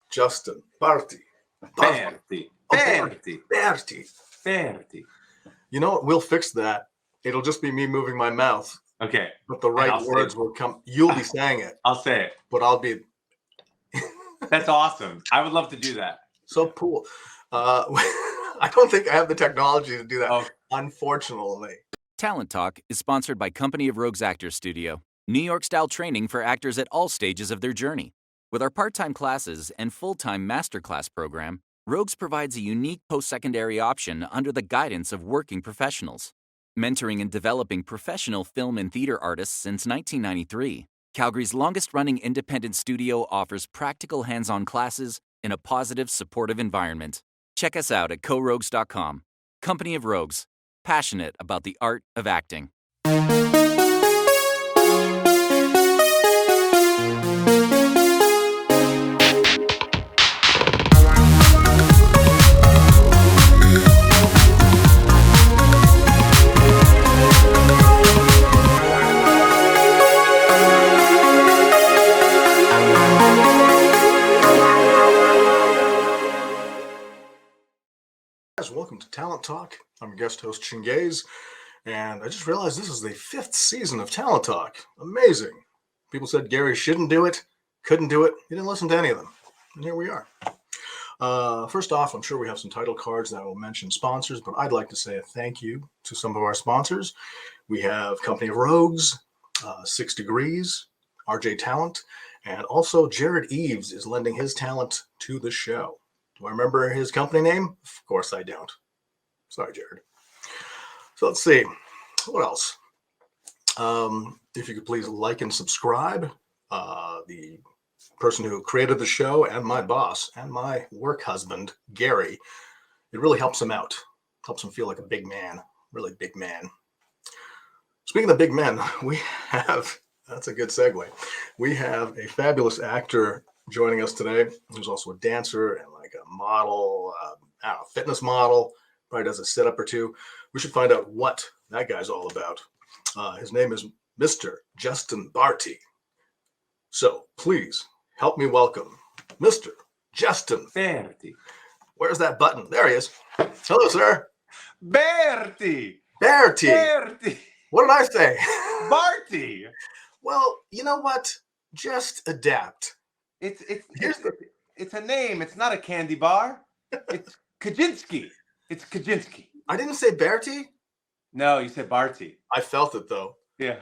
Justin Berti. Berti. You know what? We'll fix that. It'll just be me moving my mouth. Okay. But the right words will come. You'll be saying it. I'll say it. But I'll be. That's awesome. I would love to do that. So cool. I don't think I have the technology to do that, unfortunately. Talent Talk is sponsored by Company of Rogues Actors Studio, New York-style training for actors at all stages of their journey. With our part-time classes and full-time masterclass program, Rogues provides a unique post-secondary option under the guidance of working professionals. Mentoring and developing professional film and theater artists since 1993, Calgary's longest-running independent studio offers practical hands-on classes in a positive, supportive environment. Check us out at corogues.com. Company of Rogues, passionate about the art of acting. Welcome to Talent Talk. I'm your guest host, Chingaze, and I just realized this is the 5th season of Talent Talk. Amazing. People said Gary shouldn't do it, couldn't do it. He didn't listen to any of them, and here we are. First off, I'm sure we have some title cards that will mention sponsors, but I'd like to say a thank you to some of our sponsors. We have Company of Rogues, 6 Degrees, RJ Talent, and also Jared Eves is lending his talent to the show. Do I remember his company name? Of course I don't. Sorry, Jared. So let's see. What else? If you could please like and subscribe. The person who created the show and my boss and my work husband, Gary, it really helps him out. Helps him feel like a big man. Really big man. Speaking of big men, we have, that's a good segue. We have a fabulous actor joining us today, who's also a dancer and like a model, fitness model, probably does a sit-up or two. We should find out what that guy's all about. His name is Mr. Justin Berti. So please help me welcome Mr. Justin Berti. Where's that button? There he is. Hello, sir. Berti. Berti. What did I say? Berti. Well, you know what? Just adapt. It's a name. It's not a candy bar. It's Kaczynski. It's Kaczynski. I didn't say Berti. No, you said Barty. I felt it though. Yeah.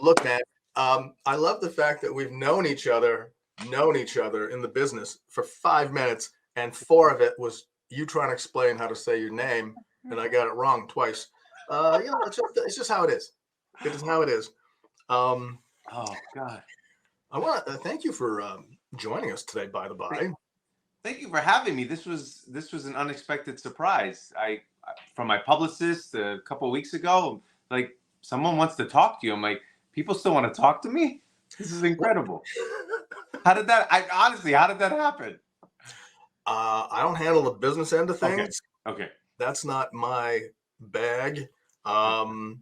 Look, man. I love the fact that we've known each other in the business for 5 minutes, and 4 of it was you trying to explain how to say your name, and I got it wrong twice. It's just how it is. It is how it is. Oh God. I want to thank you for joining us today, by the by. Thank you for having me. This was an unexpected surprise. I from my publicist a couple of weeks ago, like, someone wants to talk to you. I'm like, people still want to talk to me? This is incredible. How did that happen? I don't handle the business end of things. Okay. That's not my bag. We're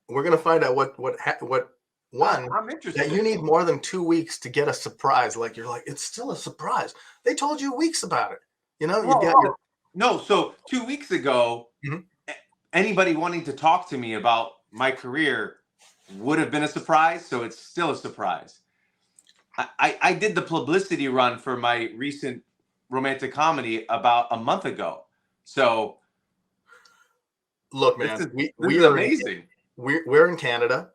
gonna find out what I'm interested. that you need more than 2 weeks to get a surprise. Like, you're like, it's still a surprise. They told you weeks about it. You know, No, so 2 weeks ago, anybody wanting to talk to me about my career would have been a surprise, so it's still a surprise. I did the publicity run for my recent romantic comedy about a month ago. So look, man, this is amazing. We're in Canada.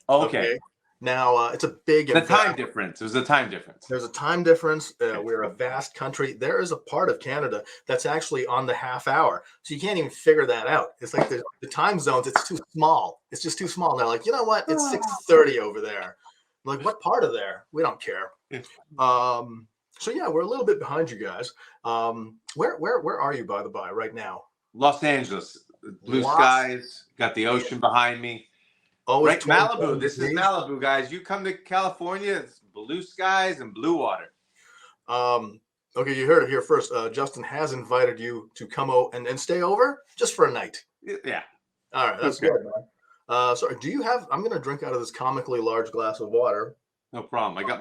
Oh, okay. Now, it's a big time difference. There's a time difference. There's a time difference. We're a vast country. There is a part of Canada that's actually on the half hour. So you can't even figure that out. It's like the time zones, it's too small. It's just too small. They're like, you know what? It's 6:30 over there. I'm like, what part of there? We don't care. So yeah, we're a little bit behind you guys. Where are you, by the by, right now? Los Angeles. Blue skies. Got the ocean behind me. Oh, right, Malibu. This is Malibu, guys. You come to California, it's blue skies and blue water. Okay, you heard it here first. Justin has invited you to come and stay over just for a night. Yeah. All right, that's good, man. Sorry, do you have? I'm going to drink out of this comically large glass of water. No problem. I got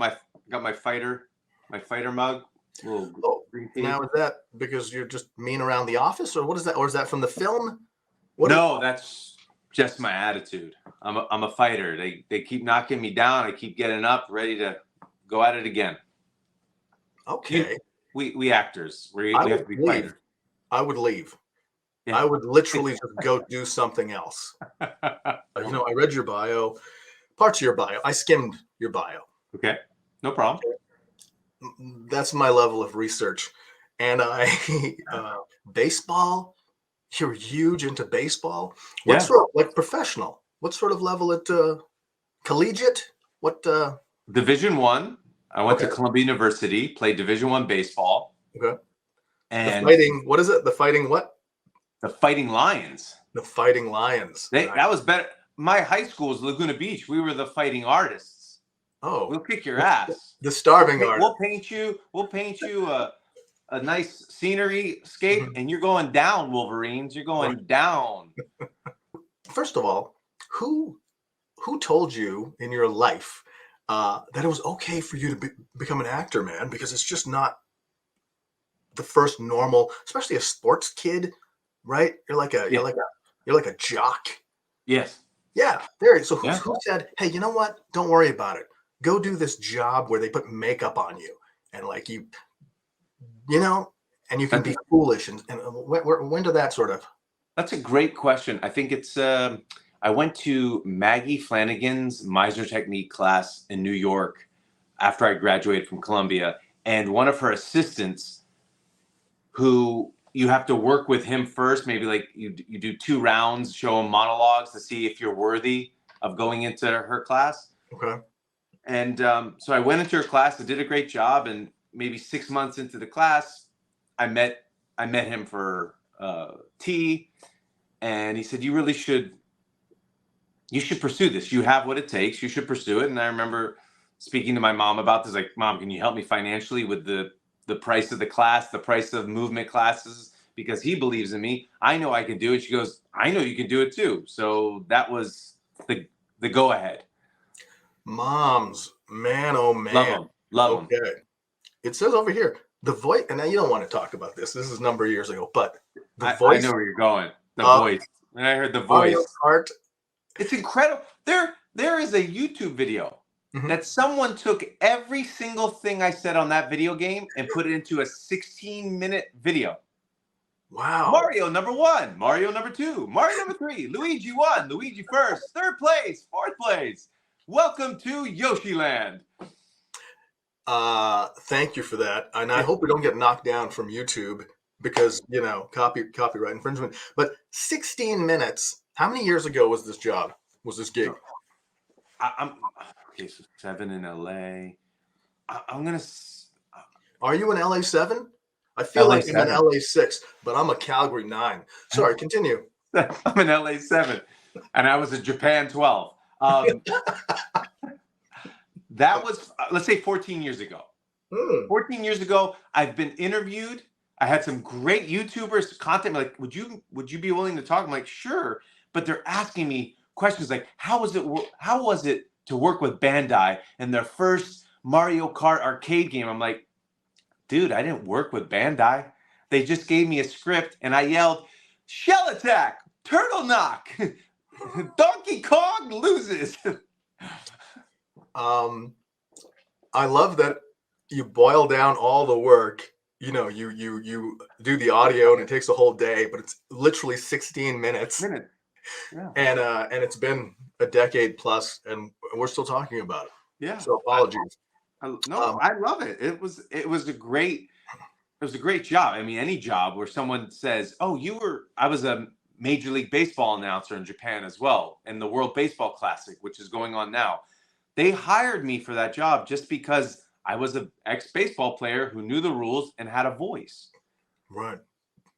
my fighter my fighter mug. Little green tape. Now is that because you're just mean around the office, or what is that? Or is that from the film? No, that's just my attitude. I'm a fighter. They keep knocking me down. I keep getting up, ready to go at it again. Okay. We actors. We have to be fighters. I would leave. Yeah. I would literally just go do something else. I read your bio, parts of your bio. I skimmed your bio. Okay, no problem. That's my level of research. And baseball. You're huge into baseball. What sort of, like, professional? What sort of level at collegiate? What? Division I. I went to Columbia University, played Division I baseball. Okay. And the fighting. What is it? The fighting what? The Fighting Lions. The Fighting Lions. That was better. My high school was Laguna Beach. We were the Fighting Artists. Oh, we'll kick your ass. The starving artist. We'll paint you a nice scenery scape, and you're going down, Wolverines. You're going down. First of all, who told you in your life that it was okay for you to become an actor, man? Because it's just not the first normal, especially a sports kid, right? You're like a jock. Yes. Yeah. There. So who said, hey, you know what? Don't worry about it. Go do this job where they put makeup on you and like you and you can be foolish. And when did that sort of? That's a great question. I think it's, I went to Maggie Flanagan's Meisner Technique class in New York after I graduated from Columbia. And one of her assistants, who you have to work with him first, maybe like you do 2 rounds, show him monologues to see if you're worthy of going into her class. Okay. And so I went into her class, I did a great job, and maybe 6 months into the class, I met him for tea, and he said, you should pursue this. You have what it takes. You should pursue it. And I remember speaking to my mom about this, like, Mom, can you help me financially with the price of the class, the price of movement classes, because he believes in me. I know I can do it. She goes, I know you can do it too. So that was the go ahead. Moms, man, oh man. Love them. Okay. It says over here, the voice, and now you don't want to talk about this. This is a number of years ago, but the voice. I know where you're going. The voice. When I heard the voice. Mario Kart. It's incredible. There is a YouTube video that someone took every single thing I said on that video game and put it into a 16-minute video. Wow. Mario number 1, Mario number 2, Mario number 3, Luigi 1, Luigi first, 3rd place, 4th place. Welcome to Yoshi Land. Thank you for that. And I hope we don't get knocked down from YouTube because, copyright infringement. But 16 minutes. How many years ago was this job? Was this gig? Okay, so 7 in LA. I'm gonna. Are you an LA 7? I feel like I'm an LA7. LA 6, but I'm a Calgary 9. Sorry, continue. I'm an LA 7, and I was a Japan 12. That was, let's say, 14 years ago. 14 years ago, I've been interviewed. I had some great YouTubers content like, would you be willing to talk? I'm like, sure, but they're asking me questions like, how was it to work with Bandai in their first Mario Kart arcade game? I'm like, dude, I didn't work with Bandai. They just gave me a script and I yelled, shell attack, turtle knock, Donkey Kong loses. I love that you boil down all the work. You do the audio and it takes a whole day, but it's literally 16 minutes. Yeah. And it's been a decade plus, and we're still talking about it. Yeah. So apologies. I love it. It was a great job. I mean, any job where someone says, "Oh, I was a Major League Baseball announcer in Japan as well, in the World Baseball Classic, which is going on now." They hired me for that job just because I was an ex-baseball player who knew the rules and had a voice. Right.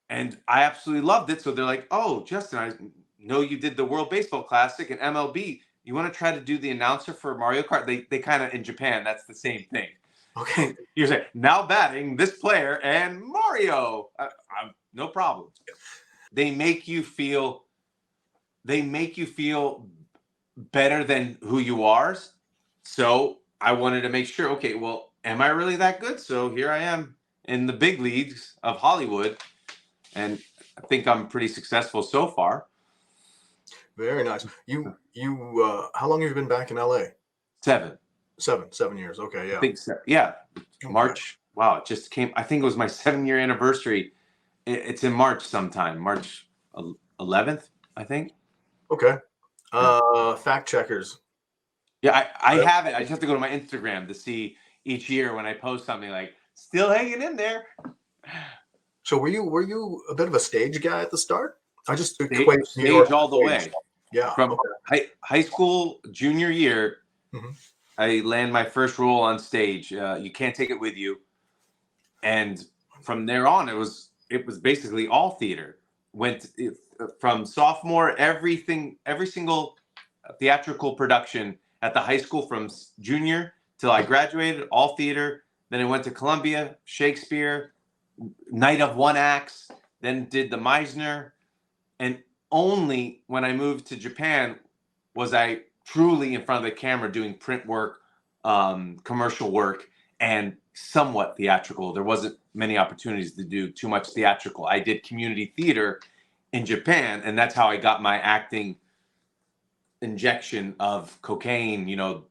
And I absolutely loved it. So they're like, "Oh, Justin, I know you did the World Baseball Classic and MLB. You want to try to do the announcer for Mario Kart?" They kind of, in Japan, that's the same thing. Okay. You're saying, now batting this player and Mario. No problem. They make you feel better than who you are. So I wanted to make sure, okay, well, am I really that good? So here I am in the big leagues of Hollywood, and I think I'm pretty successful so far. Very nice. How long have you been back in LA? 7. 7 years. Okay, yeah. I think so. Yeah. Okay. March. Wow, it just came. I think it was my 7-year anniversary. It's in March sometime. March 11th, I think. Okay. Fact checkers. Yeah, I have it. I just have to go to my Instagram to see each year when I post something like still hanging in there. So were you a bit of a stage guy at the start? I just equate New Stage York all the stage. way. Yeah. From high school junior year, I land my first role on stage. You can't take it with you, and from there on, it was basically all theater. Went from sophomore, every single theatrical production at the high school from junior till I graduated, all theater. Then I went to Columbia, Shakespeare, night of one acts, then did the Meisner. And only when I moved to Japan was I truly in front of the camera doing print work, commercial work, and somewhat theatrical. There wasn't many opportunities to do too much theatrical. I did community theater in Japan, and that's how I got my acting injection of cocaine,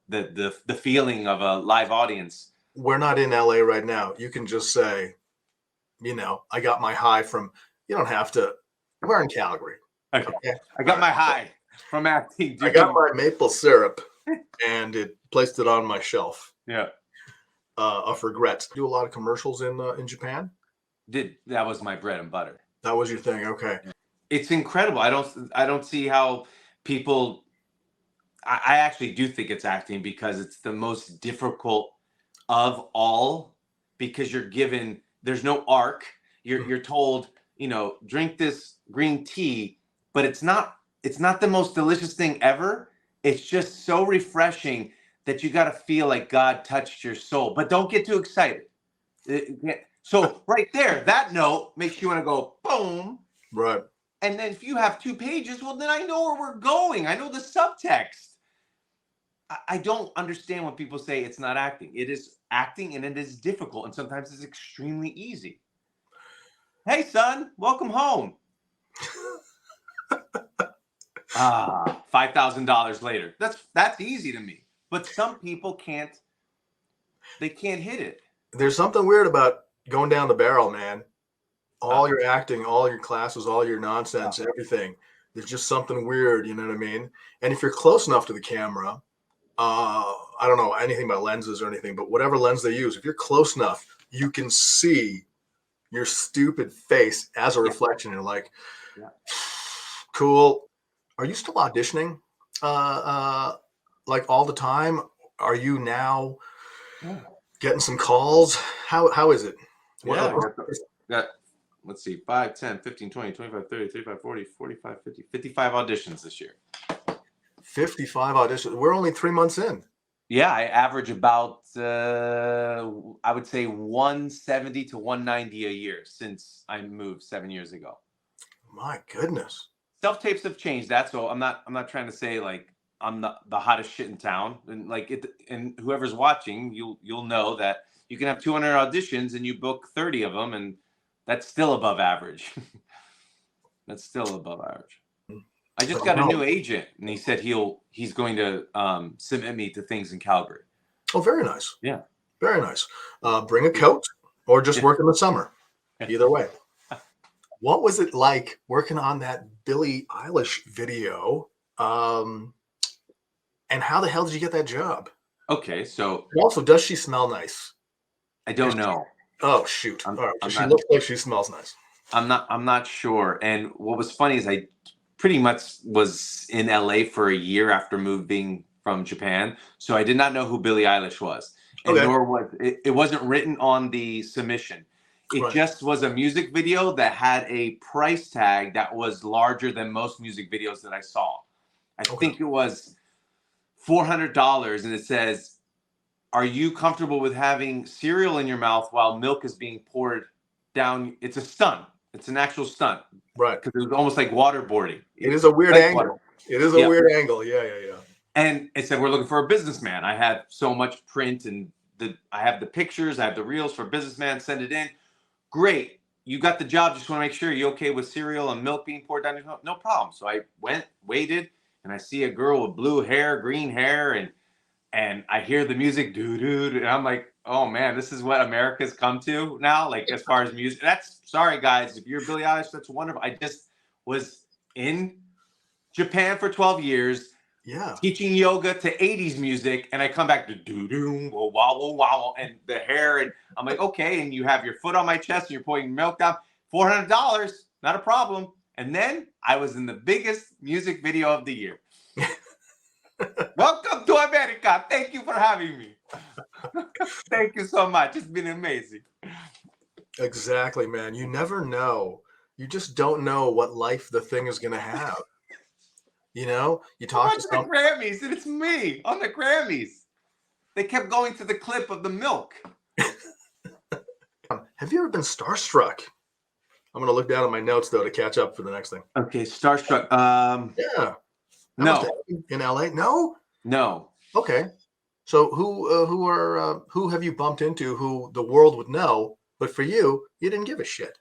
the feeling of a live audience. We're not in LA right now. You can just say, I got my high from, you don't have to, we're in Calgary. Okay. I got my high from acting. I got my maple syrup and placed it on my shelf. Yeah. Of regrets. Do a lot of commercials in Japan? That was my bread and butter. That was your thing. Okay. It's incredible. I don't see how people, I actually do think it's acting because it's the most difficult of all, because there's no arc. You're told, drink this green tea, but it's not the most delicious thing ever. It's just so refreshing that you got to feel like God touched your soul, but don't get too excited. So right there, that note makes you want to go boom. Right. And then if you have 2 pages, well, then I know where we're going. I know the subtext. I don't understand when people say it's not acting. It is acting, and it is difficult, and sometimes it's extremely easy. Hey, son, welcome home. $5,000 later. That's easy to me. But some people can't hit it. There's something weird about going down the barrel, man. All your acting, all your classes, all your nonsense, everything. There's just something weird, you know what I mean? And if you're close enough to the camera, I don't know anything about lenses or anything, but whatever lens they use, if you're close enough, you can see your stupid face as a reflection. You're like, cool. Are you still auditioning like all the time? Are you now getting some calls? How is it? Let's see, 5, 10, 15, 20, 25, 30, 35, 40, 45, 50, 55 auditions this year. 55 auditions. We're only 3 months in. Yeah, I average about, I would say 170 to 190 a year since I moved 7 years ago. My goodness. Self-tapes have changed that, so I'm not trying to say like I'm the hottest shit in town, and and whoever's watching, you'll know that you can have 200 auditions and you book 30 of them, and that's still above average. That's still above average. I just got a new agent, and he said he's going to submit me to things in Calgary. Oh, very nice. Yeah, very nice. Bring a coat or just work in the summer. Either way. What was it like working on that Billie Eilish video? And how the hell did you get that job? Okay, so also, does she smell nice? I don't know. Oh shoot! All right, she looks like she smells nice. I'm not sure. And what was funny is I pretty much was in LA for a year after moving from Japan, so I did not know who Billie Eilish was, and nor was it wasn't written on the submission. It just was a music video that had a price tag that was larger than most music videos that I saw. I think it was $400, and it says, "Are you comfortable with having cereal in your mouth while milk is being poured down?" It's a stunt. It's an actual stunt. Right. Because it was almost like waterboarding. It is a weird angle. It is a weird angle. Yeah. And it said, "We're looking for a businessman." I had so much print and I have the pictures, I have the reels for businessman, send it in. Great. You got the job. Just want to make sure you're okay with cereal and milk being poured down your throat. No problem. So I waited, and I see a girl with blue hair, green hair, and I hear the music, doo-doo, and I'm like, oh man, this is what America's come to now, like as far as music. That's, sorry guys, if you're Billie Eilish, that's wonderful. I just was in Japan for 12 years, teaching yoga to 80s music, and I come back to doo-doo, wobble, wobble, and the hair, and I'm like, okay, and you have your foot on my chest, and you're pouring milk down, $400, not a problem. And then I was in the biggest music video of the year. Welcome to America. Thank you for having me. Thank you so much. It's been amazing. Exactly, man. You never know. You just don't know what life the thing is going to have. You know, you talk to the Grammys, and it's me on the Grammys. They kept going to the clip of the milk. Have you ever been starstruck? I'm going to look down at my notes, though, to catch up for the next thing. Okay, starstruck. Yeah. No. In LA? No? No. Okay. So who have you bumped into who the world would know, but for you, you didn't give a shit?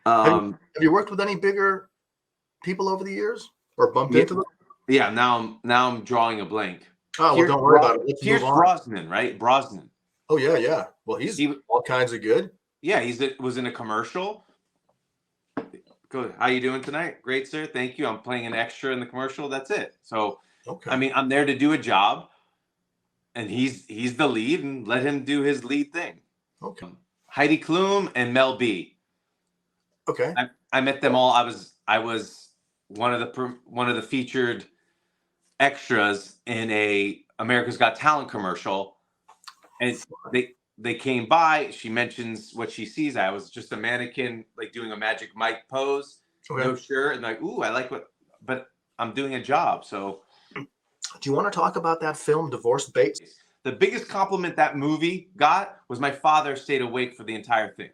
Have you worked with any bigger people over the years or bumped into them? Yeah, now I'm drawing a blank. Oh, well, don't worry about it. Let's Here's move on. Brosnan, right? Brosnan. Oh, yeah. Well, he's all kinds of good. Yeah, was in a commercial. Good. How you doing tonight? Great, sir. Thank you. I'm playing an extra in the commercial. That's it. So, okay. I mean, I'm there to do a job, and he's the lead, and let him do his lead thing. Okay. Heidi Klum and Mel B. Okay. I met them all. I was one of the featured extras in a America's Got Talent commercial, and they came by. She mentions what she sees. I was just a mannequin, like doing a Magic Mike pose, no shirt, and like, ooh, I like but I'm doing a job. So, do you want to talk about that film, Divorce Bait? The biggest compliment that movie got was my father stayed awake for the entire thing.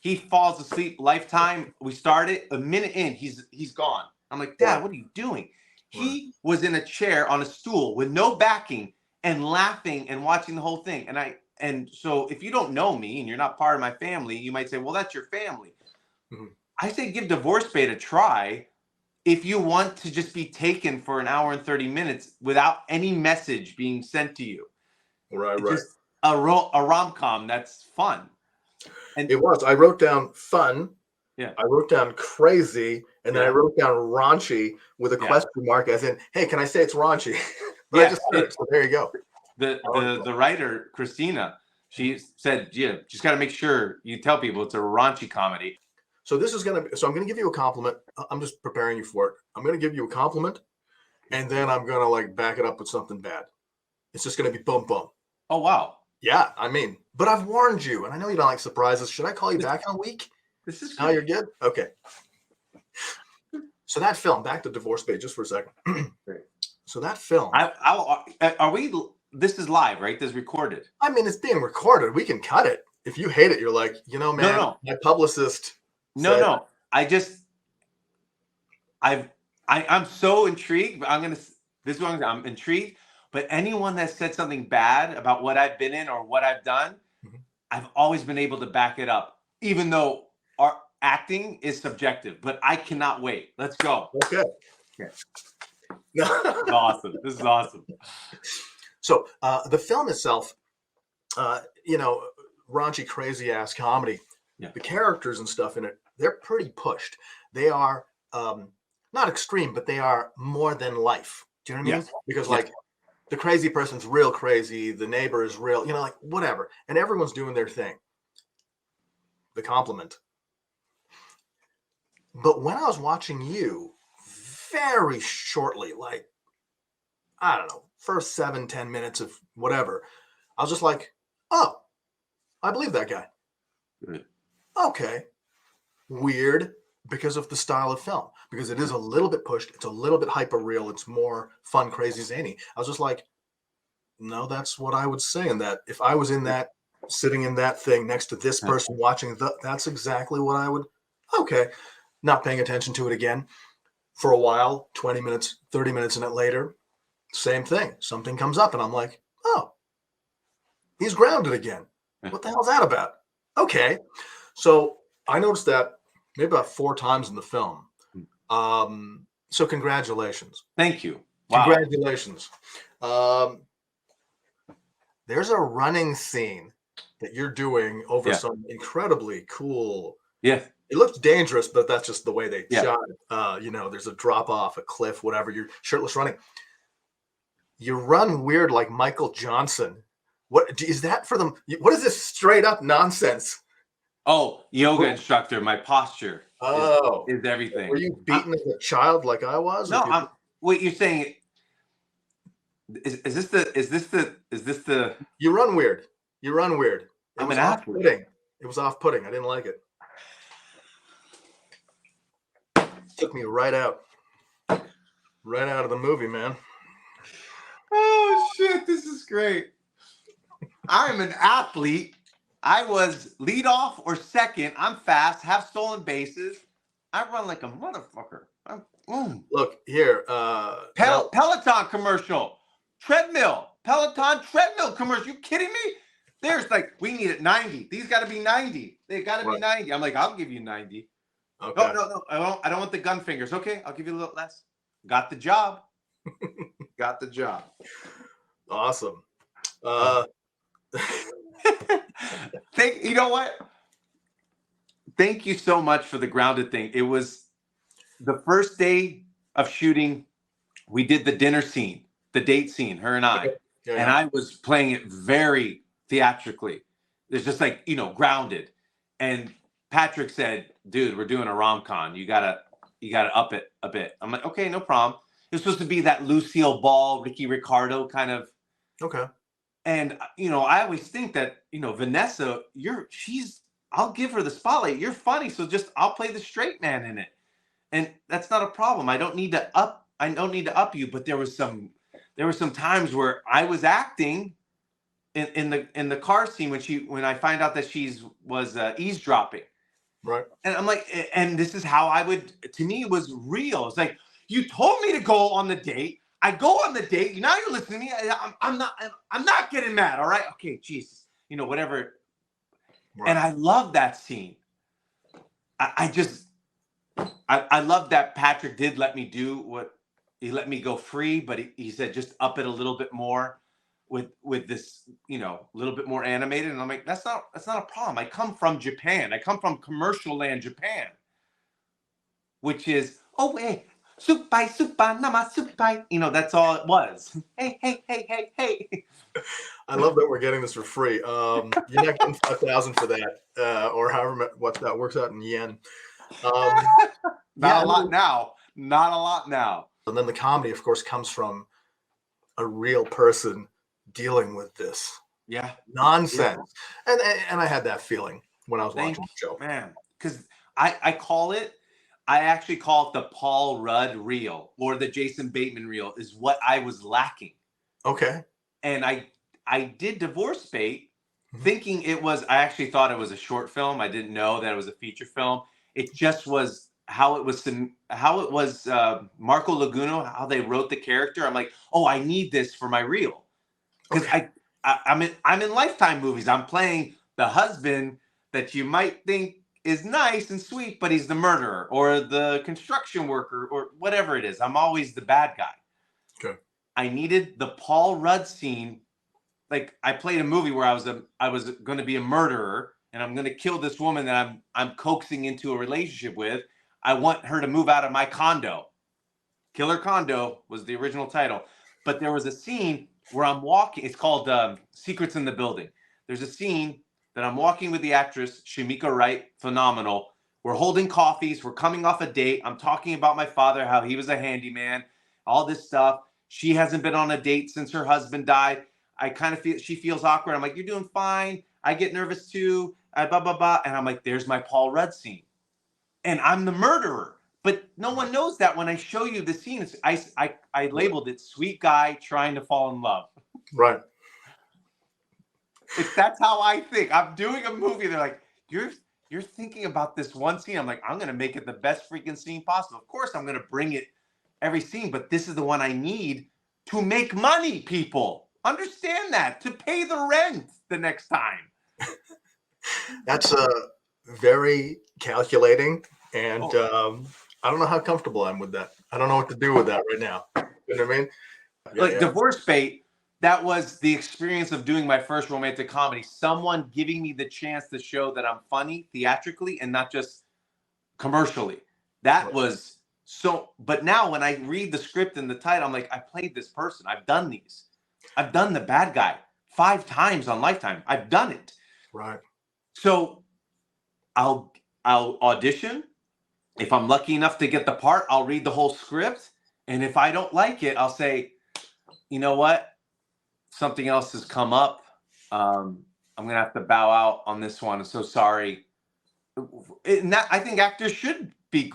He falls asleep. Lifetime. We started a minute in. He's gone. I'm like, Dad, what are you doing? He was in a chair on a stool with no backing and laughing and watching the whole thing. And so if you don't know me and you're not part of my family, you might say, well, that's your family. Mm-hmm. I say give Divorce Bait a try if you want to just be taken for an hour and 30 minutes without any message being sent to you. Right. Just a rom-com that's fun. And it was. I wrote down fun. Yeah. I wrote down crazy, and then I wrote down raunchy with a question mark, as in, hey, can I say it's raunchy? But I just said it, so there you go. The writer, Christina, she said, yeah, just got to make sure you tell people it's a raunchy comedy. So I'm going to give you a compliment. I'm just preparing you for it. I'm going to give you a compliment, and then I'm going to like back it up with something bad. It's just going to be boom, boom. Oh, wow. Yeah, I mean, but I've warned you, and I know you don't like surprises. Should I call you back in a week? This is now you're good? Okay. So that film, back to Divorce Bait just for a second. So that film. This is live, right? This is recorded. I mean, it's being recorded. We can cut it. If you hate it, you're like, man, no. My publicist. No. I'm so intrigued. I'm intrigued. But anyone that said something bad about what I've been in or what I've done, I've always been able to back it up, even though our acting is subjective. But I cannot wait. Let's go. Okay. This is awesome. This is awesome. So the film itself, raunchy, crazy ass comedy. Yeah. The characters and stuff in it, they're pretty pushed. They are not extreme, but they are more than life. Do you know what I mean? Because the crazy person's real crazy. The neighbor is real, like whatever. And everyone's doing their thing. The compliment. But when I was watching you very shortly, like, I don't know, first 7-10 minutes of whatever, I was just like, oh, I believe that guy. Right. Okay. Weird because of the style of film, because it is a little bit pushed. It's a little bit hyper real. It's more fun, crazy, zany. I was just like, no, that's what I would say in that. If I was in that, sitting in that thing next to this person watching, that's exactly what I would. Okay. Not paying attention to it again for a while, 20 minutes, 30 minutes in it later, same thing. Something comes up and I'm like, oh, He's grounded again. What the hell's that about? Okay. So I noticed that maybe about 4 times in the film. So congratulations. Thank you. Wow. Congratulations. There's a running scene that you're doing over some incredibly cool. Yeah. It looks dangerous, but that's just the way they shot it. You know, there's a drop off, a cliff, whatever. You're shirtless running. You run weird like Michael Johnson. What is that for them? What is this straight up nonsense? Oh, yoga instructor. My posture is everything. Were you beaten as a child like I was? No, wait, you're saying is this the You run weird. You run weird. I'm an athlete. It was off-putting. I didn't like it. Took me right out of the movie, man. Oh shit, this is great. I'm an athlete. I was lead off or second. I'm fast, have stolen bases. I run like a motherfucker. Look here. Peloton commercial. Treadmill. Peloton treadmill commercial. You kidding me? There's like, we need it 90. These got to be 90. They got to be 90. I'm like, I'll give you 90. Okay. No. I don't want the gun fingers. Okay, I'll give you a little less. Got the job. Got the job. Awesome. You know what? Thank you so much for the grounded thing. It was the first day of shooting. We did the dinner scene, the date scene, her and I. And I was playing it very theatrically. It's just like, grounded. And Patrick said, dude, we're doing a rom-com. You gotta up it a bit. I'm like, okay, no problem. It's supposed to be that Lucille Ball, Ricky Ricardo kind of. Okay. And, I always think that, Vanessa, I'll give her the spotlight. You're funny. So I'll play the straight man in it. And that's not a problem. I don't need to up you, but there was some times where I was acting in the car scene when I find out that was eavesdropping. Right. And I'm like, and this is how to me, it was real. It's like, you told me to go on the date. I go on the date. Now you're listening to me. I'm not getting mad. All right. Okay. Jesus. Whatever. Right. And I love that scene. I love that Patrick did let me do what he let me go free, but he said, just up it a little bit more with this, a little bit more animated. And I'm like, that's not a problem. I come from Japan. I come from commercial land, Japan, which is, oh, hey. Supai, nama supai. That's all it was. Hey. I love that we're getting this for free. You're not getting 5,000 for that, or however what that works out in yen. Not a lot now. And then the comedy, of course, comes from a real person dealing with this nonsense. Yeah. And I had that feeling when I was watching the show. Man, because I actually call it the Paul Rudd reel or the Jason Bateman reel is what I was lacking. Okay. And I did Divorce Bait thinking I actually thought it was a short film. I didn't know that it was a feature film. It just was how it was Marco Laguna, how they wrote the character. I'm like, oh, I need this for my reel. Because I'm in Lifetime movies. I'm playing the husband that you might think is nice and sweet, but he's the murderer or the construction worker or whatever it is. I'm always the bad guy. Okay. I needed the Paul Rudd scene. Like I played a movie where I was going to be a murderer and I'm going to kill this woman that I'm coaxing into a relationship with. I want her to move out of my condo. Killer Condo was the original title, but there was a scene where I'm walking. It's called Secrets in the Building. There's a scene that I'm walking with the actress, Shamika Wright, phenomenal. We're holding coffees. We're coming off a date. I'm talking about my father, how he was a handyman, all this stuff. She hasn't been on a date since her husband died. I kind of feel, she feels awkward. I'm like, you're doing fine. I get nervous too. Blah, blah, blah. And I'm like, there's my Paul Rudd scene. And I'm the murderer. But no one knows that when I show you the scene. I labeled it Sweet Guy Trying to Fall in Love. Right. That's how I think. I'm doing a movie. They're like, you're thinking about this one scene. I'm like, I'm going to make it the best freaking scene possible. Of course, I'm going to bring it every scene, but this is the one I need to make money, people. Understand that to pay the rent the next time. That's very calculating, and Oh. I don't know how comfortable I'm with that. I don't know what to do with that right now. You know what I mean? Like Divorce Bait, that was the experience of doing my first romantic comedy. Someone giving me the chance to show that I'm funny theatrically and not just commercially. That was so. But now when I read the script and the title, I'm like, I played this person. I've done these. I've done the bad guy 5 times on Lifetime. I've done it. Right. So I'll audition. If I'm lucky enough to get the part, I'll read the whole script. And if I don't like it, I'll say, you know what? Something else has come up. I'm going to have to bow out on this one. I'm so sorry. And that, I think actors should be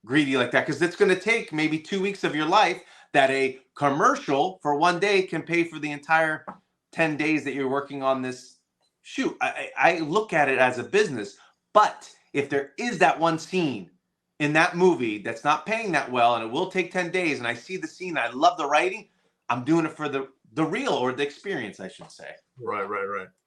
greedy like that, because it's going to take maybe 2 weeks of your life that a commercial for one day can pay for the entire 10 days that you're working on this shoot. I look at it as a business. But if there is that one scene in that movie that's not paying that well, and it will take 10 days, and I see the scene, I love the writing, I'm doing it for the real, or the experience, I should say. Right.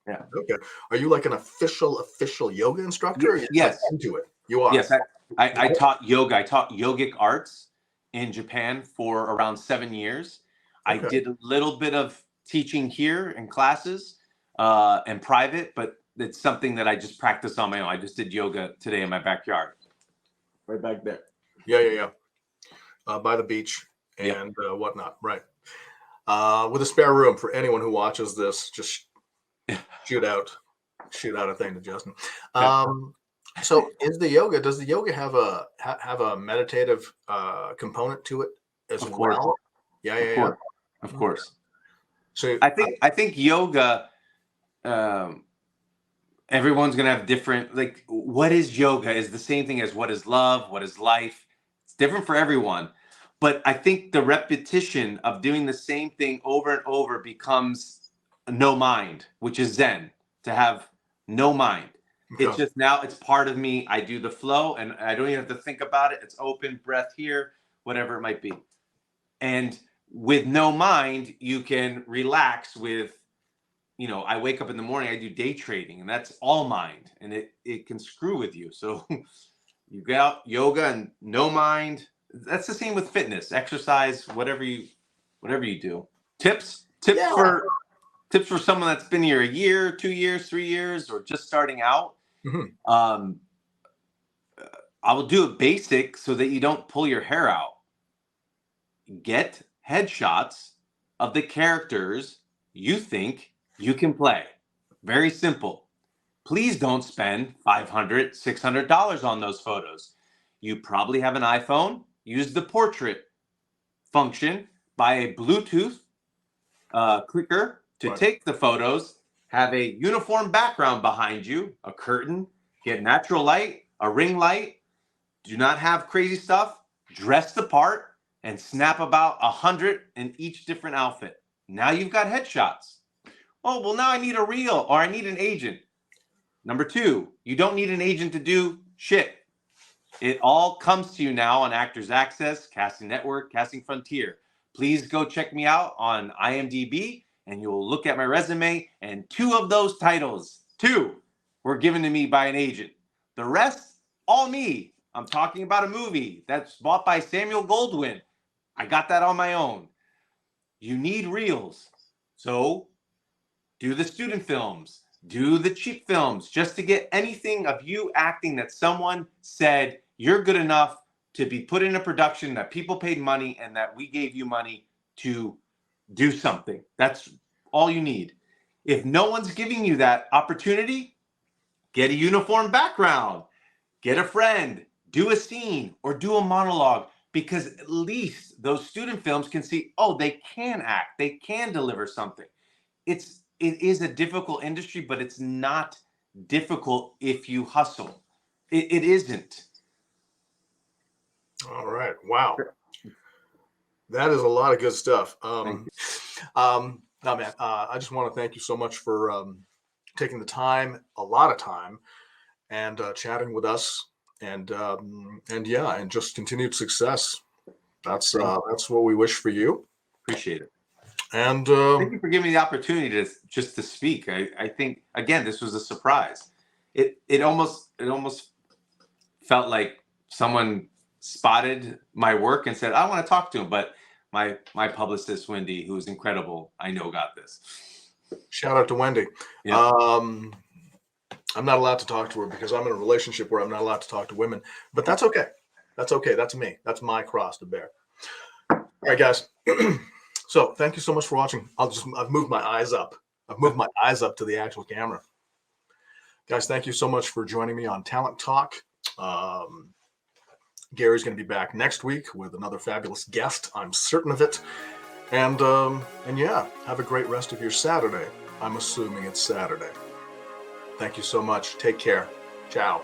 Yeah. Okay. Are you like an official yoga instructor? Or Yes. Like into it. You are. Yes. I taught yoga. I taught Yogic Arts in Japan for around 7 years. Okay. I did a little bit of teaching here in classes and private, but it's something that I just practiced on my own. I just did yoga today in my backyard. Right back there. Yeah. By the beach and whatnot. Right. With a spare room for anyone who watches this, just shoot out a thing to Justin. So does the yoga have a meditative component to it as well? Yeah. Of course. So I think yoga, everyone's gonna have different, like, what is yoga is the same thing as what is love, what is life. It's different for everyone. But I think the repetition of doing the same thing over and over becomes no mind, which is Zen, to have no mind. Okay. It's just now it's part of me. I do the flow and I don't even have to think about it. It's open breath here, whatever it might be. And with no mind, you can relax with, I wake up in the morning, I do day trading, and that's all mind, and it can screw with you. So you get out yoga and no mind. That's the same with fitness, exercise, whatever you do. Tips for someone that's been here a year, 2 years, 3 years, or just starting out. Mm-hmm. I will do it basic so that you don't pull your hair out. Get headshots of the characters you think you can play. Very simple. Please don't spend $500, $600 on those photos. You probably have an iPhone. Use the portrait function. Buy a Bluetooth clicker to take the photos. Have a uniform background behind you, a curtain. Get natural light, a ring light. Do not have crazy stuff. Dress the part and snap about 100 in each different outfit. Now you've got headshots. Oh, well, now I need a reel, or I need an agent. Number 2, you don't need an agent to do shit. It all comes to you now on Actors Access, Casting Network, Casting Frontier. Please go check me out on IMDb, and you'll look at my resume, and 2 of those titles, 2, were given to me by an agent. The rest, all me. I'm talking about a movie that's bought by Samuel Goldwyn. I got that on my own. You need reels. So do the student films, do the cheap films, just to get anything of you acting that someone said you're good enough to be put in a production, that people paid money and that we gave you money to do something. That's all you need. If no one's giving you that opportunity, get a uniform background, get a friend, do a scene, or do a monologue, because at least those student films can see, oh, they can act, they can deliver something. It is a difficult industry, but it's not difficult if you hustle. It isn't. All right. Wow. That is a lot of good stuff. No, man, I just want to thank you so much for taking the time, a lot of time, and chatting with us, and just continued success. That's what we wish for you. Appreciate it. And Thank you for giving me the opportunity to speak. I think, again, this was a surprise. It almost felt like someone spotted my work and said, I want to talk to him. But my publicist, Wendy, who is incredible, I know got this. shout out to Wendy. Yeah. I'm not allowed to talk to her because I'm in a relationship where I'm not allowed to talk to women, but that's okay. That's okay. That's me. That's my cross to bear. All right, guys. So thank you so much for watching. I've moved my eyes up. I've moved my eyes up to the actual camera. Guys, thank you so much for joining me on Talent Talk. Gary's going to be back next week with another fabulous guest. I'm certain of it. And yeah, have a great rest of your Saturday. I'm assuming it's Saturday. Thank you so much. Take care. Ciao.